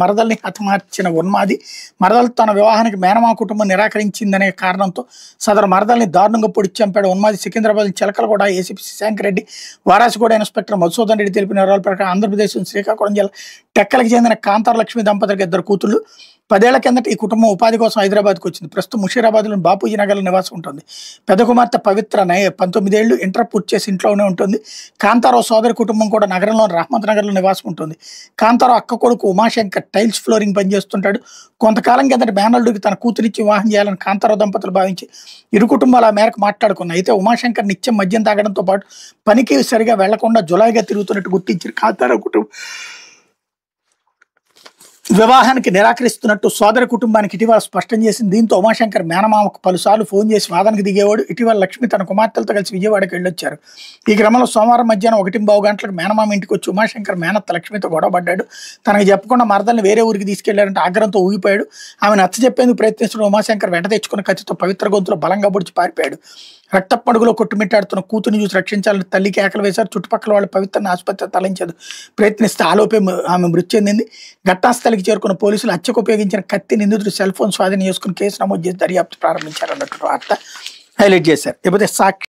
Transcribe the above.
మరదల్ని హతమార్చిన ఉన్మాది మరదలు తన వివాహానికి మేనమామ కుటుంబం నిరాకరించిందనే కారణంతో సదరు మరదల్ని దారుణంగా పొడిచి చంపాడు ఉన్మాది. సికింద్రాబాద్ చిలకలగూడ ఏసీపీ శశాంక్ రెడ్డి, వారాసిగూడ ఇన్స్పెక్టర్ మధుసూదన్ రెడ్డి తెలిపిన వివరాల ప్రకారం ఆంధ్రప్రదేశ్ శ్రీకాకుళం జిల్లా టెక్కలకు చెందిన కాంతార లక్ష్మి దంపతులకు 2 కూతుళ్లు. 10 ఏళ్ల కిందట ఈ కుటుంబం ఉపాధి కోసం హైదరాబాద్కు వచ్చింది. ప్రస్తుతం ముషీరాబాద్లోని బాపూజీ నగర్లో నివాసం ఉంటుంది. పెద్ద కుమార్తె పవిత్ర 19 ఏళ్లు ఇంటర్ పూర్తి చేసి ఇంట్లోనే ఉంటుంది. కాంతారావు సోదరి కుటుంబం కూడా నగరంలోని రహమత్ నగర్లో నివాసం ఉంటుంది. కాంతారావు అక్క కొడుకు ఉమాశంకర్ టైల్స్ ఫ్లోరింగ్ పనిచేస్తుంటాడు. కొంతకాలం కిందట మేనల్లుడికి తన కూతురిచ్చి వివాహం చేయాలని కాంతారావు దంపతులు భావించి ఇరు కుటుంబాలు ఆ మేరకు మాట్లాడుకున్నాయి. అయితే ఉమాశంకర్ నిత్యం మద్యం తాగడంతో పాటు పనికి సరిగా వెళ్లకుండా జులాయిగా తిరుగుతున్నట్టు గుర్తించిన కాంతారావు కుటుంబం వివాహానికి నిరాకరిస్తున్నట్టు సోదరి కుటుంబానికి ఇటీవల స్పష్టం చేసింది. దీంతో ఉమాశంకర్ మేనమామకు పలుసార్లు ఫోన్ చేసి వాదనకు దిగేవాడు. ఇటీవల లక్ష్మి తన కుమార్తెలతో కలిసి విజయవాడకి వెళ్ళొచ్చారు. ఈ క్రమంలో సోమవారం మధ్యాహ్నం 1:15 గంటలకు మేనమామ ఇంటికి వచ్చి ఉమాశంకర్ మేనత్త లక్ష్మితో గొడవపడ్డాడు. తనకు చెప్పకుండా మరదల్ని వేరే ఊరికి తీసుకెళ్లారంటే ఆగ్రహంతో ఊగిపోయాడు. ఆమె నచ్చజెప్పేందుకు ప్రయత్నిస్తున్న ఉమాశంకర్ వెంట తెచ్చుకున్న కత్తితో పవిత్ర గొంతులో బలంగా పొడిచి పారిపోయాడు. రక్తపడుగులో కొట్టుమిట్టాడుతున్న కూతురుని చూసి రక్షించాలని తల్లికి కేకలు వేశారు. చుట్టుపక్కల వాళ్ళు పవిత్రని ఆసుపత్రి తరలించేందుకు ప్రయత్నిస్తే ఆలోపే ఆమె మృతి చెందింది. ఘటనాస్థలికి చేరుకున్న పోలీసులు హత్యకు ఉపయోగించిన కత్తి, నిందితుడు సెల్ ఫోన్ స్వాధీనం చేసుకుని కేసు నమోదు చేసి దర్యాప్తు ప్రారంభించారన్నట్టు వార్త హైలైట్ చేశారు. లేకపోతే సాక్షి